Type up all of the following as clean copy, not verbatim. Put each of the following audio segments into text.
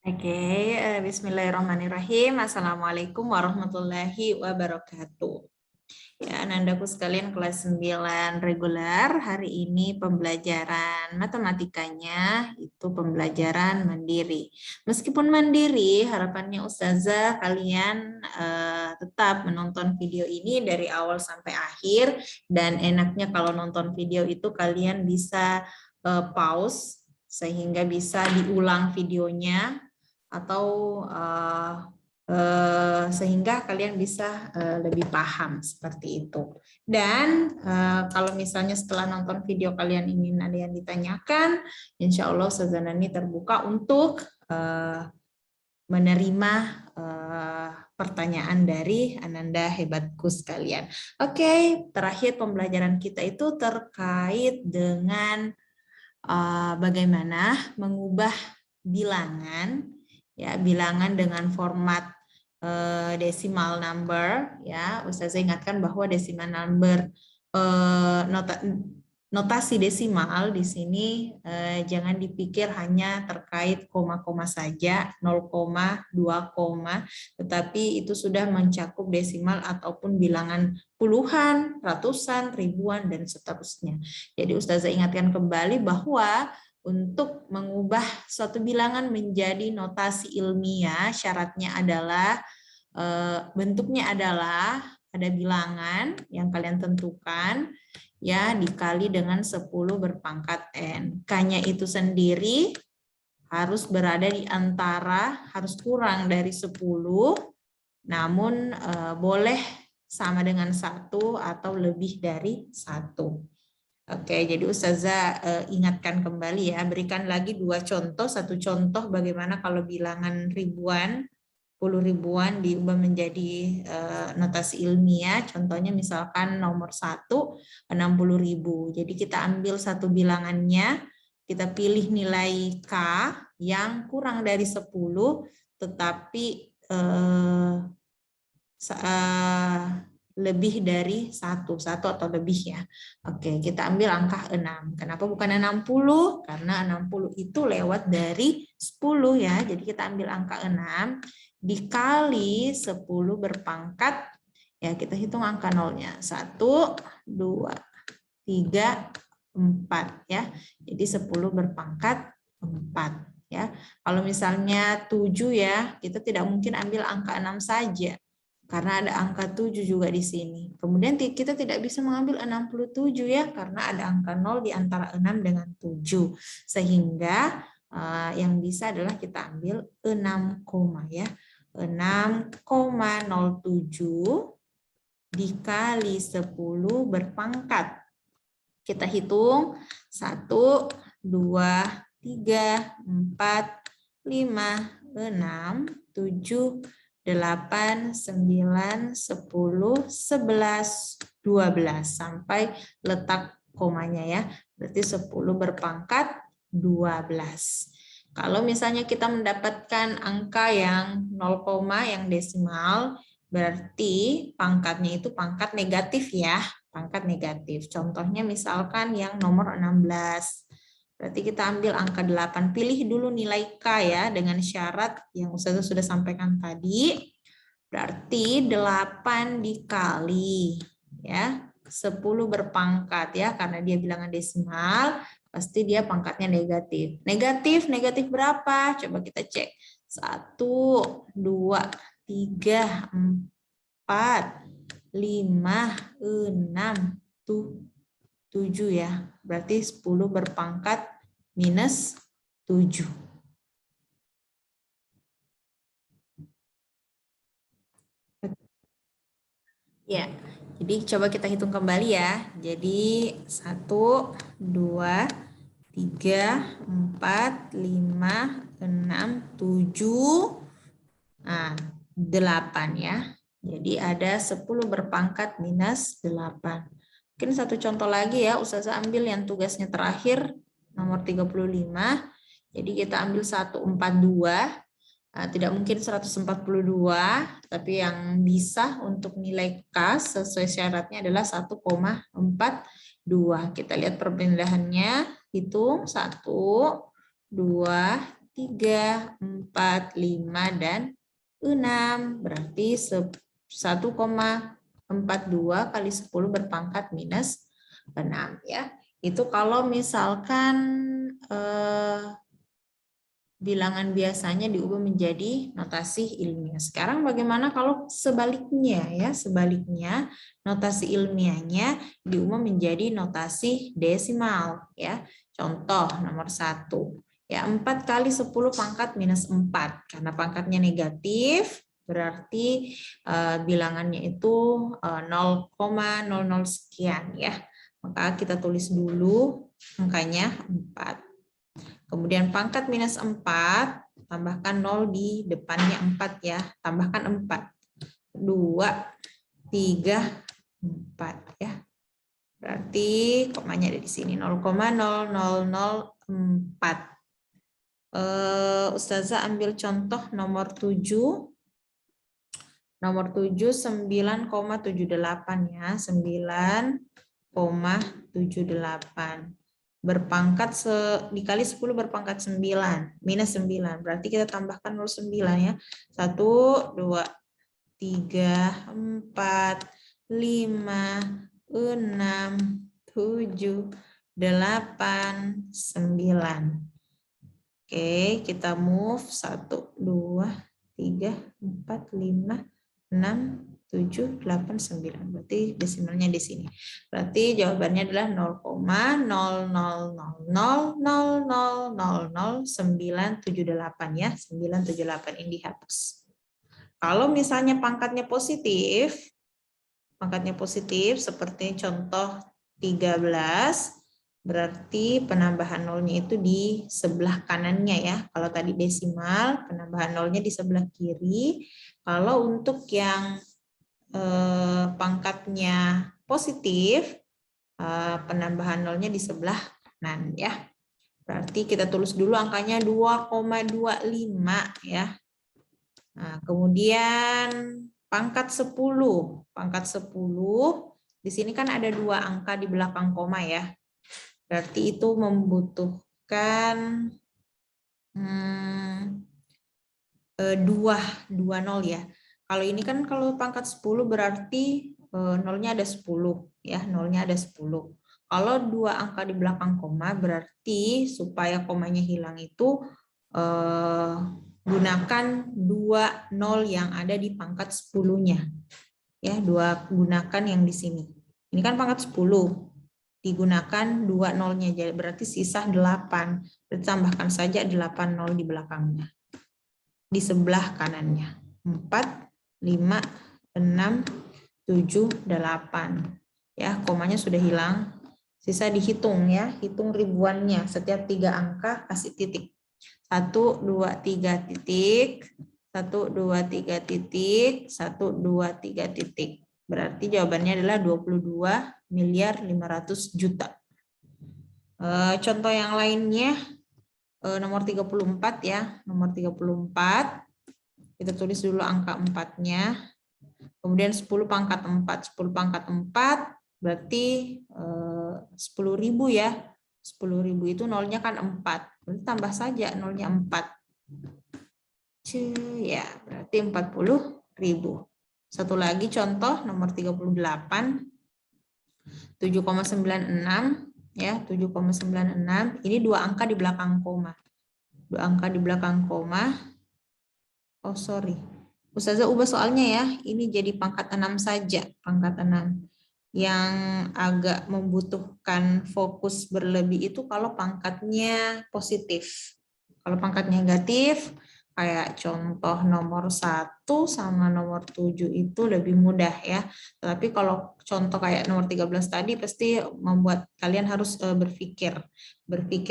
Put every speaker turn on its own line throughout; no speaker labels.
Oke, Bismillahirrahmanirrahim. Assalamualaikum warahmatullahi wabarakatuh. Ya, Anandaku sekalian kelas 9 reguler, hari ini pembelajaran matematikanya itu pembelajaran mandiri. Meskipun mandiri, harapannya Ustazah kalian tetap menonton video ini dari awal sampai akhir, dan enaknya kalau nonton video itu kalian bisa pause sehingga bisa diulang videonya atau sehingga kalian bisa lebih paham seperti itu. Dan kalau misalnya setelah nonton video kalian ingin ada yang ditanyakan, insya Allah Ustazah Nani terbuka untuk menerima pertanyaan dari Ananda hebatku sekalian. Oke, terakhir pembelajaran kita itu terkait dengan bagaimana mengubah bilangan, ya, bilangan dengan format decimal number, ya. Ustazah ingatkan bahwa decimal number notasi desimal di sini jangan dipikir hanya terkait koma-koma saja, 0, 2, tetapi itu sudah mencakup desimal ataupun bilangan puluhan, ratusan, ribuan, dan seterusnya. Jadi Ustazah ingatkan kembali bahwa untuk mengubah suatu bilangan menjadi notasi ilmiah, syaratnya adalah bentuknya adalah ada bilangan yang kalian tentukan, ya, dikali dengan 10 berpangkat n. K-nya itu sendiri harus berada di antara, harus kurang dari 10, namun boleh sama dengan 1 atau lebih dari 1. Oke, jadi Ustazah ingatkan kembali ya, berikan lagi 2 contoh. Satu contoh bagaimana kalau bilangan ribuan, 10 ribuan diubah menjadi notasi ilmiah. Contohnya misalkan nomor 1, 60.000. Jadi kita ambil satu bilangannya, kita pilih nilai K yang kurang dari 10, tetapi lebih dari 1 atau lebih, ya. Oke, kita ambil angka 6. Kenapa bukan 60? Karena 60 itu lewat dari 10, ya. Jadi kita ambil angka 6 dikali 10 berpangkat, ya, kita hitung angka nolnya. 1, 2, 3, 4, ya. Jadi 10 berpangkat 4, ya. Kalau misalnya 7, ya, kita tidak mungkin ambil angka 6 saja, karena ada angka 7 juga di sini. Kemudian kita tidak bisa mengambil 67, ya, karena ada angka 0 di antara 6 dengan 7. Sehingga yang bisa adalah kita ambil 6, ya. 6,07 dikali 10 berpangkat. Kita hitung 1, 2, 3, 4, 5, 6, 7, 8, 9, 10, 11, 12 sampai letak komanya, ya. Berarti 10 berpangkat 12. Kalau misalnya kita mendapatkan angka yang 0, yang desimal, berarti pangkatnya itu pangkat negatif, ya. Pangkat negatif. Contohnya misalkan yang nomor 16. Berarti kita ambil angka 8. Pilih dulu nilai K, ya, dengan syarat yang Ustazah sudah sampaikan tadi. Berarti 8 dikali, ya, 10 berpangkat, ya, karena dia bilangan desimal, pasti dia pangkatnya negatif. Negatif berapa? Coba kita cek. 1, 2, 3, 4, 5, 6, 7, ya. Berarti 10 berpangkat minus 7. Ya, jadi coba kita hitung kembali, ya. Jadi 1, 2, 3, 4, 5, 6, 7, 8, ya. Jadi ada 10 berpangkat minus 8. Mungkin satu contoh lagi, ya, Ustazah ambil yang tugasnya terakhir, nomor 35. Jadi kita ambil 142. Tidak mungkin 142, tapi yang bisa untuk nilai K sesuai syaratnya adalah 1,42. Kita lihat perpindahannya, hitung 1, 2, 3, 4, 5, dan 6. Berarti 1,42 kali 10 berpangkat minus 6 ya. Itu kalau misalkan bilangan biasanya diubah menjadi notasi ilmiah. Sekarang bagaimana kalau sebaliknya ya? Sebaliknya notasi ilmiahnya diubah menjadi notasi desimal ya. Contoh nomor 1. Ya, 4 kali 10 pangkat minus 4. Karena pangkatnya negatif, berarti bilangannya itu 0,00 sekian ya. Maka kita tulis dulu angkanya 4. Kemudian pangkat minus 4, tambahkan 0 di depannya 4 ya. Tambahkan 4. 2, 3, 4 ya. Berarti komanya ada di sini 0,0004. Ustazah ambil contoh nomor 7. Nomor 7 9,78 ya. 9,78. Berpangkat dikali 10 berpangkat 9 minus 9 berarti kita tambahkan 0,9 ya. 1 2 3 4 5 6 7 8 9. Oke, kita move 1 2 3 4 5 6 7, 8, 9. Berarti desimalnya di sini. Berarti jawabannya adalah 0,0000000978 ya. 978 ini dihapus. Kalau misalnya pangkatnya positif seperti contoh 13, berarti penambahan nolnya itu di sebelah kanannya ya. Kalau tadi desimal, penambahan nolnya di sebelah kiri. Kalau untuk yang pangkatnya positif, penambahan nolnya di sebelah kanan ya. Berarti kita tulis dulu angkanya 2,25 ya. Nah, kemudian pangkat 10. Pangkat 10 di sini kan ada 2 angka di belakang koma ya. Berarti itu membutuhkan 2 nol ya. Kalau ini kan kalau pangkat 10 berarti nolnya ada 10 ya, nolnya ada 10. Kalau 2 angka di belakang koma berarti supaya komanya hilang itu gunakan 2 nol yang ada di pangkat 10-nya. Ya, gunakan yang di sini. Ini kan pangkat 10. Digunakan 2 nolnya jadi berarti sisa 8. Berarti tambahkan saja 8 nol di belakangnya. Di sebelah kanannya. 4, 5, 6, 7, 8. Ya, komanya sudah hilang. Sisa dihitung ya, hitung ribuannya. Setiap 3 angka kasih titik. 1, 2, 3 titik. 1, 2, 3 titik. 1, 2, 3 titik. Berarti jawabannya adalah 22.500.000.000. Contoh yang lainnya nomor 34 ya. Nomor 34. Kita tulis dulu angka 4-nya. Kemudian 10 pangkat 4. 10 pangkat 4 berarti 10.000 ya. 10.000 itu nolnya kan 4. Berarti tambah saja nolnya 4. Ya, berarti 40.000. Satu lagi contoh nomor 38. 7,96 ya, 7,96. Ini 2 angka di belakang koma. 2 angka di belakang koma. Oh, sorry. Ustazah ubah soalnya ya. Ini jadi pangkat 6 saja. Pangkat 6. Yang agak membutuhkan fokus berlebih itu kalau pangkatnya positif. Kalau pangkat negatif, kayak contoh nomor 1 sama nomor 7 itu lebih mudah ya. Tapi kalau contoh kayak nomor 13 tadi pasti membuat kalian harus berpikir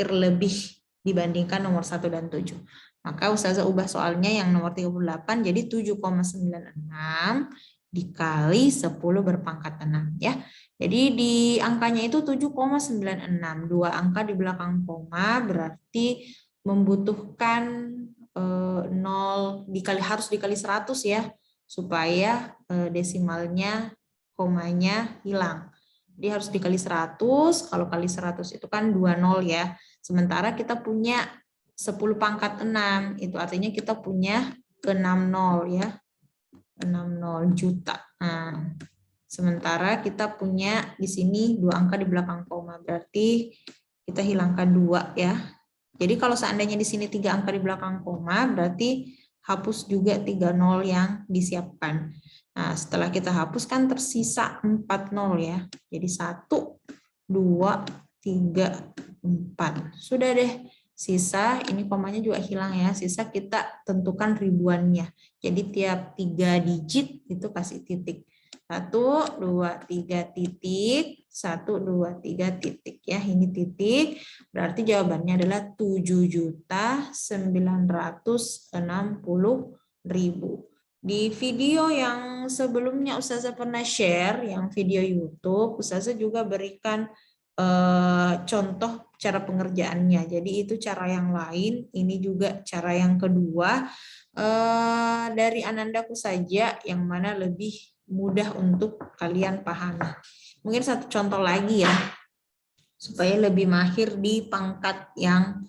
lebih dibandingkan nomor 1 dan 7. Maka Ustazah ubah soalnya yang nomor 38 jadi 7,96 dikali 10 berpangkat 6 ya. Jadi di angkanya itu 7,96. 2 angka di belakang koma berarti membutuhkan 0 harus dikali 100 ya supaya desimalnya komanya hilang. Jadi harus dikali 100, kalau kali 100 itu kan 2 nol ya. Sementara kita punya 10 pangkat 6. Itu artinya kita punya 6 nol ya. 60 juta. Nah, sementara kita punya di sini 2 angka di belakang koma. Berarti kita hilangkan 2 ya. Jadi kalau seandainya di sini 3 angka di belakang koma, berarti hapus juga 3 nol yang disiapkan. Nah, setelah kita hapus kan tersisa 4 nol ya. Jadi 1, 2, 3, 4. Sudah deh. Sisa, ini komanya juga hilang ya. Sisa kita tentukan ribuannya. Jadi tiap 3 digit itu kasih titik. 1, 2, 3 titik. 1, 2, 3 titik ya. Ini titik. Berarti jawabannya adalah 7.960.000. Di video yang sebelumnya Ustazah pernah share, yang video YouTube, Ustazah juga berikan contoh cara pengerjaannya. Jadi itu cara yang lain, ini juga cara yang kedua. Dari Anandaku saja yang mana lebih mudah untuk kalian pahami. Mungkin satu contoh lagi ya, supaya lebih mahir di pangkat yang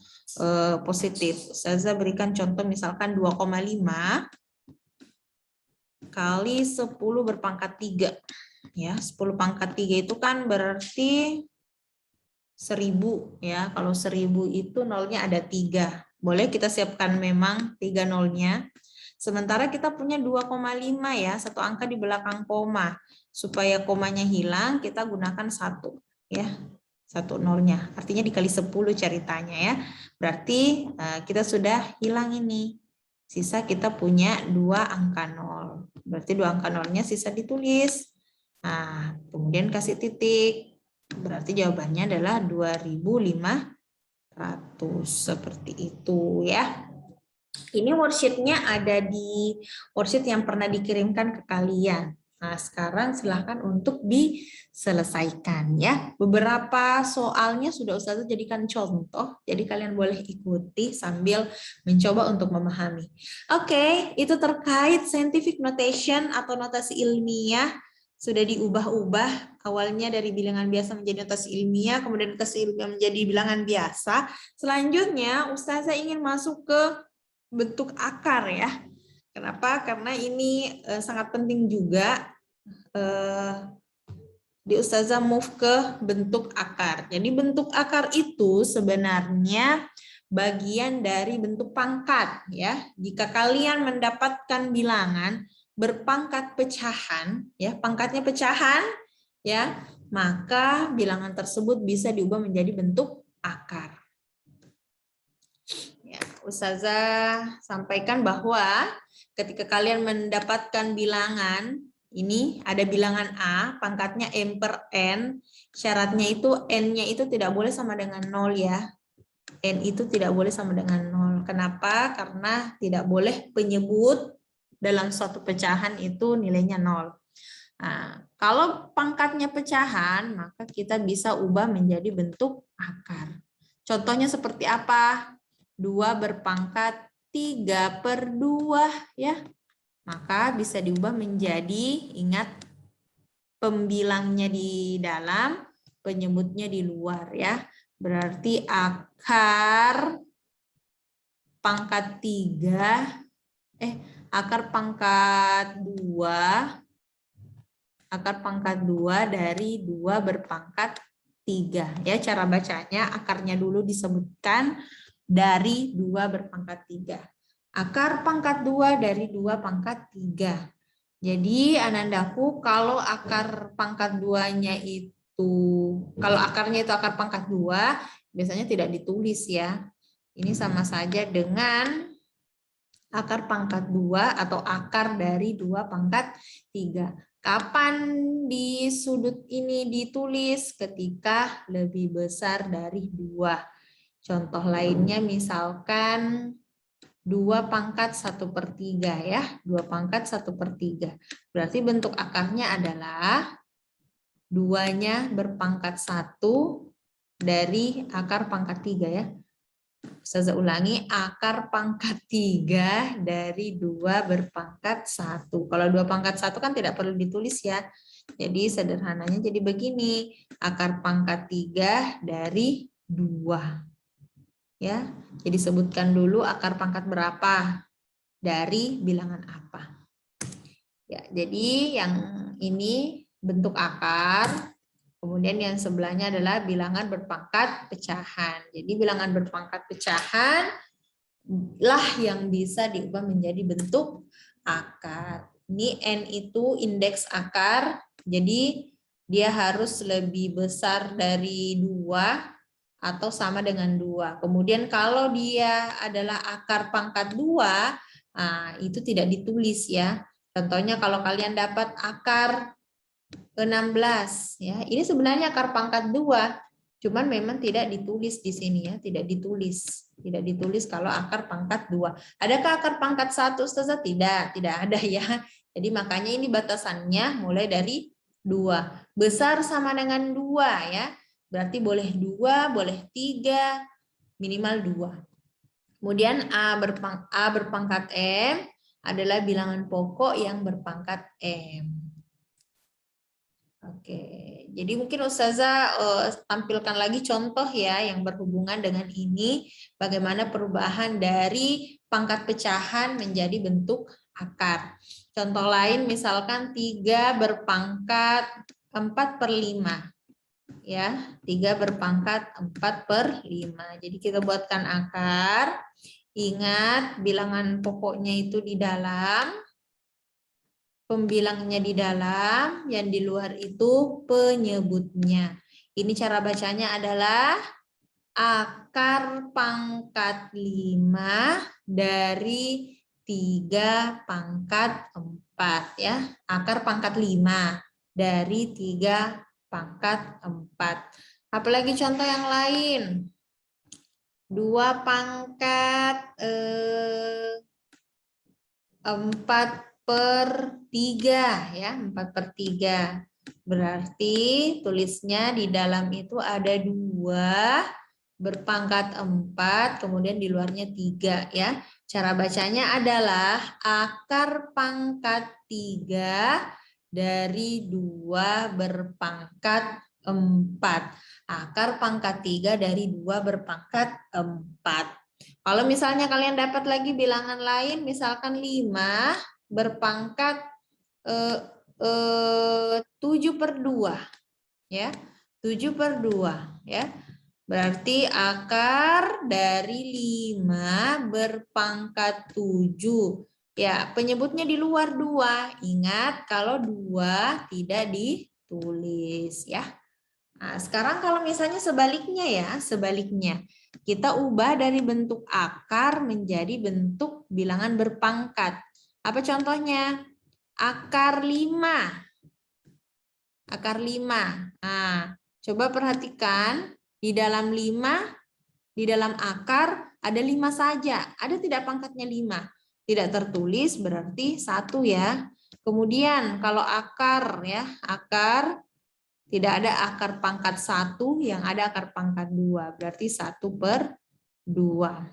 positif. Ustazah berikan contoh misalkan 2,5 kali 10 berpangkat 3. Ya, 10 pangkat 3 itu kan berarti 1000 ya. Kalau 1000 itu nolnya ada 3. Boleh kita siapkan memang 3 nolnya. Sementara kita punya 2,5 ya, satu angka di belakang koma. Supaya komanya hilang, kita gunakan 1 ya. 1 nolnya. Artinya dikali 10 ceritanya ya. Berarti kita sudah hilang ini. Sisa kita punya 2 angka nol. Berarti 2 angka nolnya sisa ditulis. Nah, kemudian kasih titik. Berarti jawabannya adalah 2.500. Seperti itu ya. Ini worksheet-nya ada di worksheet yang pernah dikirimkan ke kalian. Nah, sekarang silahkan untuk diselesaikan ya. Beberapa soalnya sudah Ustazah jadikan contoh, jadi kalian boleh ikuti sambil mencoba untuk memahami. Oke, itu terkait scientific notation atau notasi ilmiah. Sudah diubah-ubah, awalnya dari bilangan biasa menjadi notasi ilmiah, kemudian notasi ilmiah menjadi bilangan biasa. Selanjutnya, Ustazah ingin masuk ke bentuk akar ya. Kenapa? Karena ini sangat penting juga di Ustazah move ke bentuk akar. Jadi bentuk akar itu sebenarnya bagian dari bentuk pangkat ya. Jika kalian mendapatkan bilangan berpangkat pecahan ya, pangkatnya pecahan ya, maka bilangan tersebut bisa diubah menjadi bentuk akar. Ya, Ustazah sampaikan bahwa ketika kalian mendapatkan bilangan, ini ada bilangan A, pangkatnya M per N, syaratnya itu N-nya itu tidak boleh sama dengan 0 ya. N itu tidak boleh sama dengan 0. Kenapa? Karena tidak boleh penyebut dalam suatu pecahan itu nilainya 0. Nah, kalau pangkatnya pecahan, maka kita bisa ubah menjadi bentuk akar. Contohnya seperti apa? 2 berpangkat 3 per 2 ya. Maka bisa diubah menjadi, ingat pembilangnya di dalam, penyebutnya di luar ya. Berarti akar pangkat 3, akar pangkat 2, akar pangkat 2 dari 2 berpangkat 3. Ya, cara bacanya akarnya dulu disebutkan dari 2 berpangkat 3. Akar pangkat 2 dari 2 pangkat 3. Jadi Anandaku, kalau akar pangkat 2-nya itu, kalau akarnya itu akar pangkat 2, biasanya tidak ditulis ya. Ini sama saja dengan akar pangkat 2 atau akar dari 2 pangkat 3. Kapan di sudut ini ditulis? Ketika lebih besar dari 2. Contoh lainnya misalkan 2 pangkat 1/3 ya. 2 pangkat 1/3. Berarti bentuk akarnya adalah 2-nya berpangkat 1 dari akar pangkat 3 ya. Ustazah ulangi, akar pangkat 3 dari 2 berpangkat 1. Kalau 2 pangkat 1 kan tidak perlu ditulis ya. Jadi sederhananya jadi begini. Akar pangkat 3 dari 2. Ya, jadi sebutkan dulu akar pangkat berapa dari bilangan apa. Ya, jadi yang ini bentuk akar, kemudian yang sebelahnya adalah bilangan berpangkat pecahan. Jadi bilangan berpangkat pecahan lah yang bisa diubah menjadi bentuk akar. Ini N itu indeks akar, jadi dia harus lebih besar dari 2 atau sama dengan 2. Kemudian kalau dia adalah akar pangkat 2, nah, itu tidak ditulis ya. Contohnya kalau kalian dapat akar 16 ya. Ini sebenarnya akar pangkat 2, cuman memang tidak ditulis di sini ya, tidak ditulis. Tidak ditulis kalau akar pangkat 2. Adakah akar pangkat 1 Ustazah? Tidak ada ya. Jadi makanya ini batasannya mulai dari 2. Besar sama dengan 2 ya. Berarti boleh 2, boleh 3, minimal 2. Kemudian A berpangkat M adalah bilangan pokok yang berpangkat M. Oke, jadi mungkin Ustazah tampilkan lagi contoh ya yang berhubungan dengan ini, bagaimana perubahan dari pangkat pecahan menjadi bentuk akar. Contoh lain misalkan 3 berpangkat 4/5. Ya, 3 berpangkat 4/5. Jadi kita buatkan akar. Ingat bilangan pokoknya itu di dalam, pembilangnya di dalam, yang di luar itu penyebutnya. Ini cara bacanya adalah akar pangkat 5 dari 3 pangkat 4 ya. Akar pangkat 5 dari 3 pangkat 4. Apalagi contoh yang lain. 2 pangkat 4/3 ya, 4/3. Berarti tulisnya di dalam itu ada 2 berpangkat 4, kemudian di luarnya 3 ya. Cara bacanya adalah akar pangkat 3 dari 2 berpangkat 4. Akar pangkat 3 dari 2 berpangkat 4. Kalau misalnya kalian dapat lagi bilangan lain, misalkan 5 berpangkat 7/2 ya. 7/2 ya. Berarti akar dari 5 berpangkat 7. Ya, penyebutnya di luar 2. Ingat kalau 2 tidak ditulis ya. Nah, sekarang kalau misalnya sebaliknya ya, sebaliknya. Kita ubah dari bentuk akar menjadi bentuk bilangan berpangkat. Apa contohnya? Akar 5. Akar 5. Nah, coba perhatikan di dalam 5, di dalam akar ada 5 saja. Ada tidak pangkatnya 5? Tidak tertulis berarti 1 ya. Kemudian kalau akar ya, akar tidak ada akar pangkat 1, yang ada akar pangkat 2. Berarti 1/2.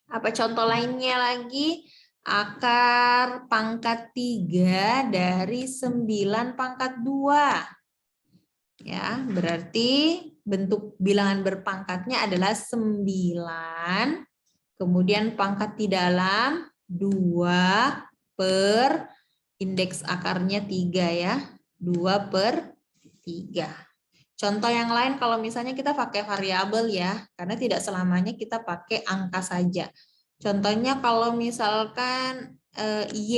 Apa contoh lainnya lagi? Akar pangkat 3 dari 9 pangkat 2. Ya, berarti bentuk bilangan berpangkatnya adalah 9. Kemudian pangkat di dalam 2 per indeks akarnya 3 ya. 2/3. Contoh yang lain kalau misalnya kita pakai variabel ya, karena tidak selamanya kita pakai angka saja. Contohnya kalau misalkan Y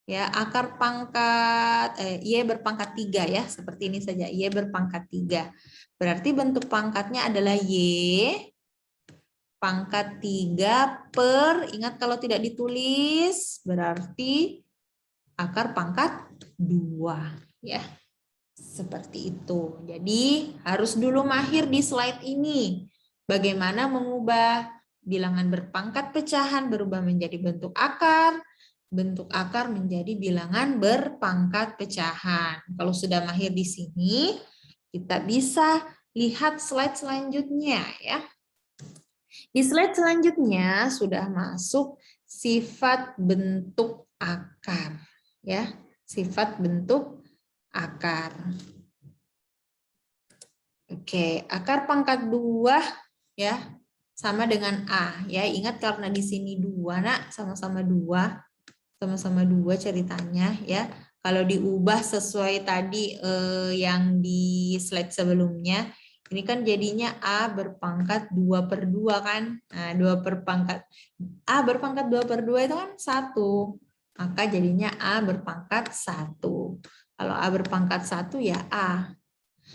ya, akar pangkat Y berpangkat 3 ya, seperti ini saja, Y berpangkat 3. Berarti bentuk pangkatnya adalah Y pangkat 3 per, ingat kalau tidak ditulis berarti akar pangkat 2 ya. Seperti itu. Jadi harus dulu mahir di slide ini. Bagaimana mengubah bilangan berpangkat pecahan berubah menjadi bentuk akar menjadi bilangan berpangkat pecahan. Kalau sudah mahir di sini, kita bisa lihat slide selanjutnya ya. Di slide selanjutnya sudah masuk sifat bentuk akar ya. Sifat bentuk akar. Oke, akar pangkat 2 ya. Sama dengan A, ya. Ingat karena di sini 2, Nak, sama-sama 2. Sama-sama 2 ceritanya, ya. Kalau diubah sesuai tadi yang di slide sebelumnya, ini kan jadinya A berpangkat 2/2 kan. Nah, 2 berpangkat A berpangkat 2/2 itu kan 1. Maka jadinya A berpangkat 1. Kalau A berpangkat 1 ya A.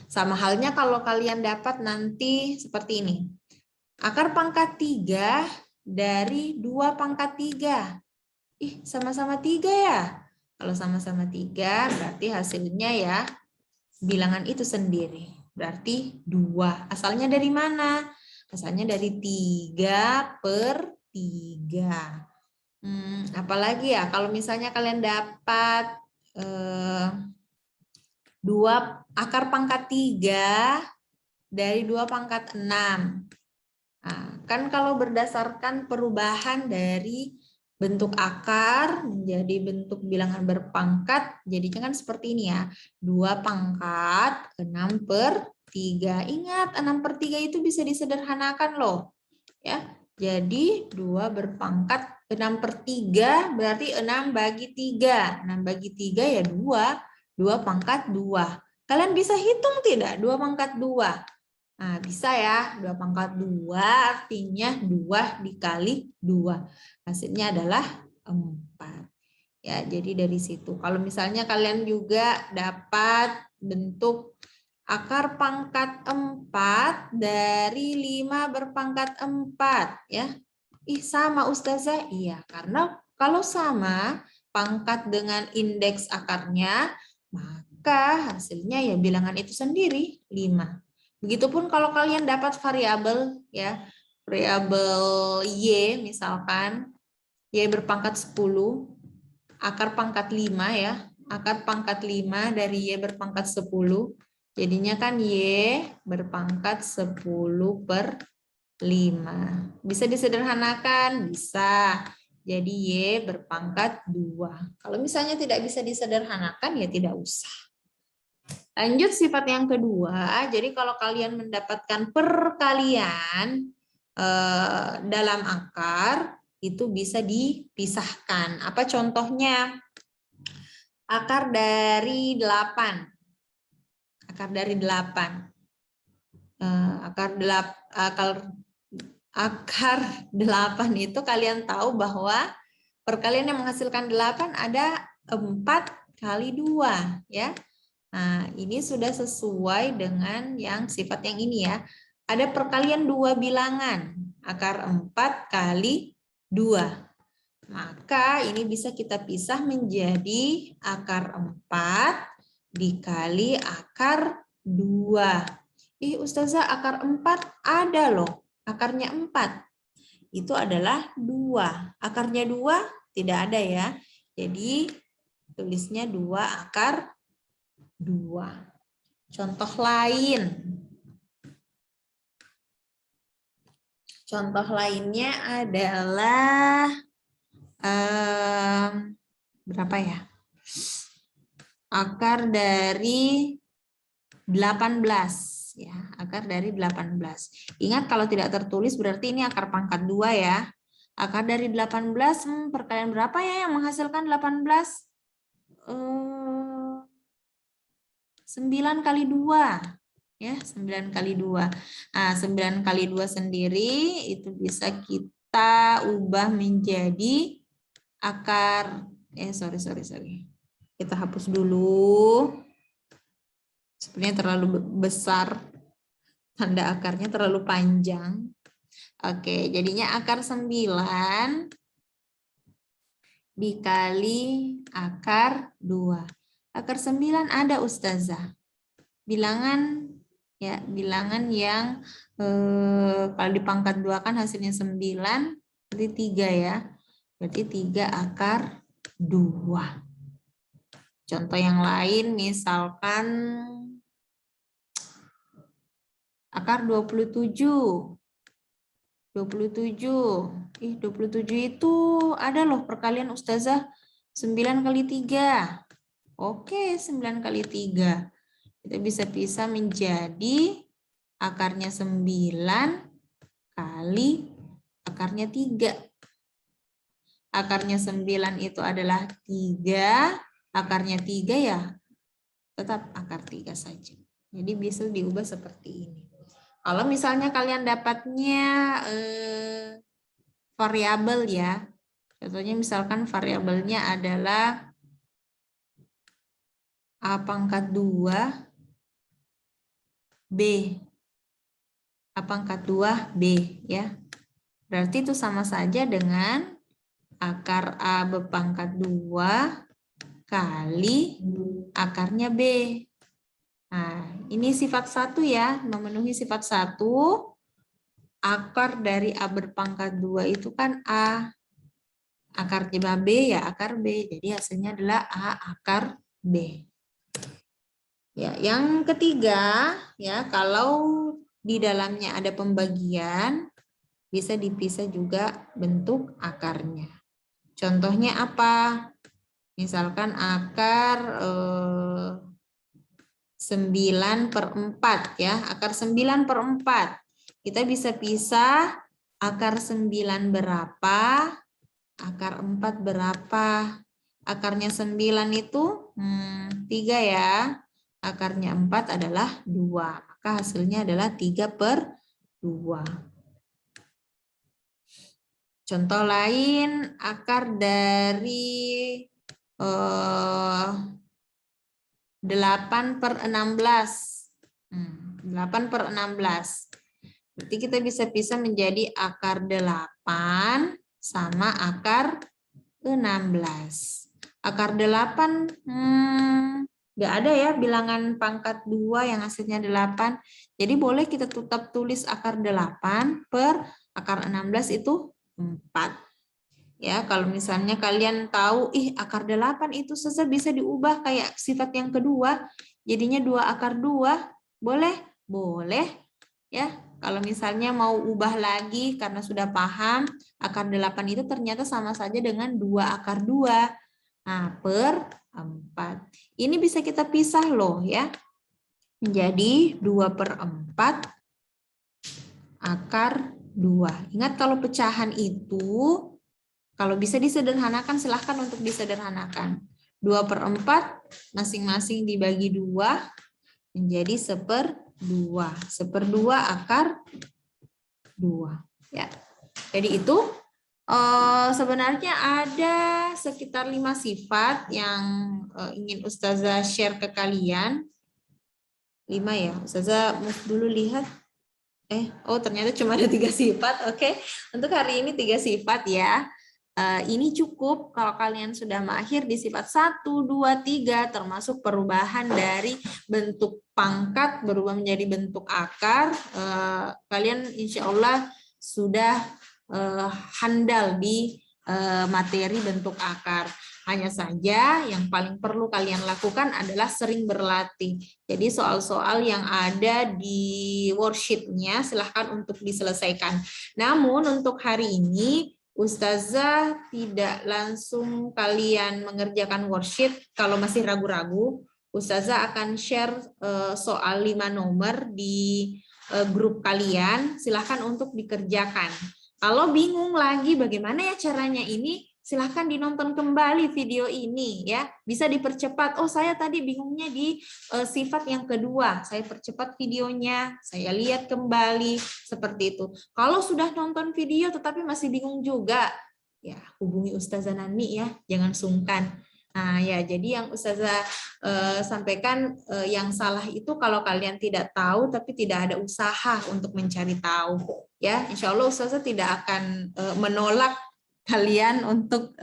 Sama halnya kalau kalian dapat nanti seperti ini. Akar pangkat 3 dari 2 pangkat 3. Ih, sama-sama 3 ya. Kalau sama-sama 3 berarti hasilnya ya bilangan itu sendiri. Berarti 2. Asalnya dari mana? Asalnya dari 3/3. Apalagi ya, kalau misalnya kalian dapat 2 akar pangkat 3 dari 2 pangkat 6. Nah, kan kalau berdasarkan perubahan dari bentuk akar menjadi bentuk bilangan berpangkat, jadinya kan seperti ini ya. 2 pangkat 6/3. Ingat, 6/3 itu bisa disederhanakan loh. Ya. Jadi 2 berpangkat 6/3 berarti 6 bagi 3. 6 bagi 3 ya 2. 2 pangkat 2. Kalian bisa hitung tidak? 2 pangkat 2. Nah, bisa ya. 2 pangkat 2 artinya 2 dikali 2. Hasilnya adalah 4. Ya, jadi dari situ. Kalau misalnya kalian juga dapat bentuk akar pangkat 4 dari 5 berpangkat 4. Ya. Ih, sama Ustazah? Iya, karena kalau sama pangkat dengan indeks akarnya, maka hasilnya ya bilangan itu sendiri 5. Begitupun kalau kalian dapat variabel ya, variabel Y misalkan, Y berpangkat 10, akar pangkat 5 ya, akar pangkat 5 dari Y berpangkat 10, jadinya kan Y berpangkat 10/5. Bisa disederhanakan? Bisa. Jadi Y berpangkat 2. Kalau misalnya tidak bisa disederhanakan ya tidak usah. Lanjut sifat yang kedua, jadi kalau kalian mendapatkan perkalian dalam akar, itu bisa dipisahkan. Apa contohnya? Akar dari 8. Akar dari 8. Akar 8 itu kalian tahu bahwa perkalian yang menghasilkan 8 ada 4 kali 2. Ya. Nah, ini sudah sesuai dengan yang sifat yang ini ya. Ada perkalian 2 bilangan, akar 4 kali 2. Maka ini bisa kita pisah menjadi akar 4 dikali akar 2. Ih, Ustazah, akar 4 ada loh, akarnya 4. Itu adalah 2. Akarnya 2 tidak ada ya. Jadi tulisnya 2 akar 2. Contoh lain. Contoh lainnya adalah berapa ya? Akar dari 18 ya, akar dari 18. Ingat kalau tidak tertulis berarti ini akar pangkat 2 ya. Akar dari 18 perkalian berapa ya yang menghasilkan 18? 9 kali 2 ya, 9 kali 2. Nah, 9 kali 2 sendiri itu bisa kita ubah menjadi akar sorry. Kita hapus dulu. Sebenarnya terlalu besar. Tanda akarnya terlalu panjang. Oke, jadinya akar 9 dikali akar 2. Akar 9 ada Ustazah. Bilangan ya, bilangan yang kalau dipangkat 2 kan hasilnya 9, berarti 3 ya. Berarti 3 akar 2. Contoh yang lain misalkan akar 27. 27. 27 itu ada loh perkalian Ustazah 9 kali 3. Oke, 9 kali 3. Kita bisa pisah menjadi akarnya 9 kali akarnya 3. Akarnya 9 itu adalah 3. Akarnya 3 ya tetap akar 3 saja. Jadi bisa diubah seperti ini. Kalau misalnya kalian dapatnya variabel ya. Contohnya misalkan variabelnya adalah A pangkat 2 B. A pangkat 2 B ya. Berarti itu sama saja dengan akar A berpangkat 2 kali akarnya B. Nah, ini sifat 1 ya, memenuhi sifat 1. Akar dari A berpangkat 2 itu kan A. Akar 5B ya akar B. Jadi hasilnya adalah A akar B. Ya, yang ketiga ya, kalau di dalamnya ada pembagian bisa dipisah juga bentuk akarnya. Contohnya apa? Misalkan akar 9/4 ya, akar 9/4. Kita bisa pisah akar 9 berapa, akar 4 berapa. Akarnya 9 itu 3 ya, akarnya 4 adalah 2. Maka hasilnya adalah 3/2. Contoh lain, akar dari 8/16. 8/16. Berarti kita bisa pisah menjadi akar 8 sama akar 16. Akar 8 nggak ada ya bilangan pangkat 2 yang hasilnya 8. Jadi boleh kita tetap tulis akar 8 per akar 16 itu 4. Ya, kalau misalnya kalian tahu, akar 8 itu saja bisa diubah kayak sifat yang kedua, jadinya 2 akar 2, boleh? Boleh. Ya, kalau misalnya mau ubah lagi karena sudah paham, akar 8 itu ternyata sama saja dengan 2 akar 2. Nah, per 4. Ini bisa kita pisah loh ya. Menjadi 2/4 akar 2. Ingat kalau pecahan itu, kalau bisa disederhanakan, silahkan untuk disederhanakan. 2/4 masing-masing dibagi 2 menjadi 1/2. 1/2 akar 2. Ya. Jadi itu sebenarnya ada sekitar 5 sifat yang ingin Ustazah share ke kalian. 5 ya. Ustazah move dulu lihat. Ternyata cuma ada 3 sifat. Oke. Untuk hari ini 3 sifat ya. Ini cukup kalau kalian sudah mahir di sifat 1, 2, 3, termasuk perubahan dari bentuk pangkat berubah menjadi bentuk akar. Kalian insya Allah sudah handal di materi bentuk akar. Hanya saja yang paling perlu kalian lakukan adalah sering berlatih. Jadi soal-soal yang ada di worksheet-nya silahkan untuk diselesaikan. Namun untuk hari ini Ustazah tidak langsung kalian mengerjakan worksheet. Kalau masih ragu-ragu, Ustazah akan share soal 5 nomor di grup kalian. Silahkan untuk dikerjakan. Kalau bingung lagi bagaimana ya caranya ini, silahkan dinonton kembali video ini ya. Bisa dipercepat. Saya tadi bingungnya di sifat yang kedua. Saya percepat videonya, saya lihat kembali seperti itu. Kalau sudah nonton video tetapi masih bingung juga, ya hubungi Ustazah Nani ya, jangan sungkan. Nah ya, jadi yang Ustazah sampaikan yang salah itu kalau kalian tidak tahu tapi tidak ada usaha untuk mencari tahu. Ya, insya Allah Ustazah tidak akan menolak kalian untuk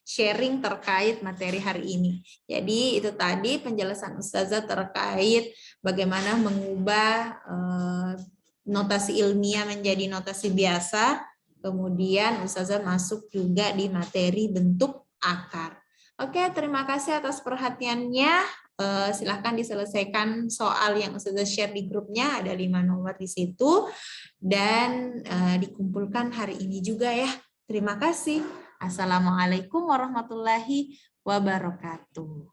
sharing terkait materi hari ini. Jadi itu tadi penjelasan Ustazah terkait bagaimana mengubah notasi ilmiah menjadi notasi biasa. Kemudian Ustazah masuk juga di materi bentuk akar. Oke, terima kasih atas perhatiannya. Silahkan diselesaikan soal yang Ustazah share di grupnya, ada 5 nomor di situ. Dan dikumpulkan hari ini juga ya. Terima kasih. Assalamualaikum warahmatullahi wabarakatuh.